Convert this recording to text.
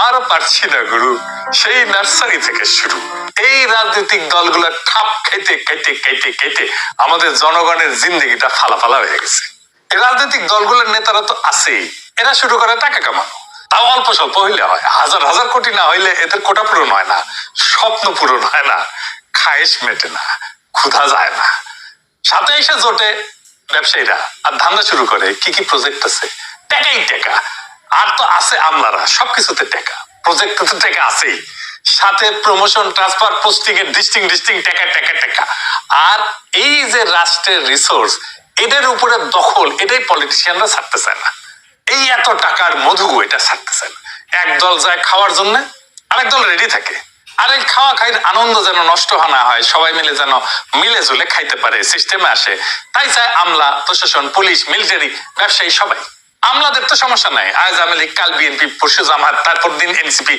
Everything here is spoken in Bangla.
আর পারছি না গুরু, সেই নার্সারি থেকে শুরু। এই রাজনৈতিক দলগুলা ঠাপ খেতে খেতে খেতে খেতে আমাদের জনগণের জিন্দগিটা ফালাফালা হয়ে গেছে। এই রাজনৈতিক দলগুলোর নেতারা তো আছেই, এরা শুরু করে টাকা কামানো, তাও অল্প স্বল্প হইলে হয়, হাজার হাজার কোটি না হইলে এদের কোটা পূরণ হয় না, স্বপ্ন পূরণ হয় না, খায়েশ মেটে না, ক্ষুধা যায় না। সাথে এসে জোটে ব্যবসায়ীরা আর ধান্দা শুরু করে। কি কি প্রজেক্ট আছে, টাকাই টাকা। আর তো আছে আমলারা, সবকিছুতে টাকা, প্রজেক্টে তো টাকা আছেই, সাথে প্রমোশন, ট্রান্সফার, পোস্টিং এর ডিস্টিং ডিস্টিং টাকা টাকা টাকা। আর এই যে রাষ্ট্রের রিসোর্স, এদের উপরে দখল, এটাই পলিটিশিয়ানরা ছাড়তে চায় না। এই এত টাকার মধু এটা ছাড়তে চায় না। একদল যায় খাওয়ার জন্য, আরেক দল রেডি থাকে। আর এই খাওয়া খাইর আনন্দ যেন নষ্ট না হয়, সবাই মিলে যেন মিলে জুলে খাইতে পারে, সিস্টেমে আসে, তাই চায় আমলা, প্রশাসন, পুলিশ, মিলিটারি, ব্যবসায়ী সবাই। আমলাদের তো সমস্যা নাই, আজ আওয়ামী লীগ, কাল বিএনপি, পরশু জামাত, তারপর দিন এনসিপি,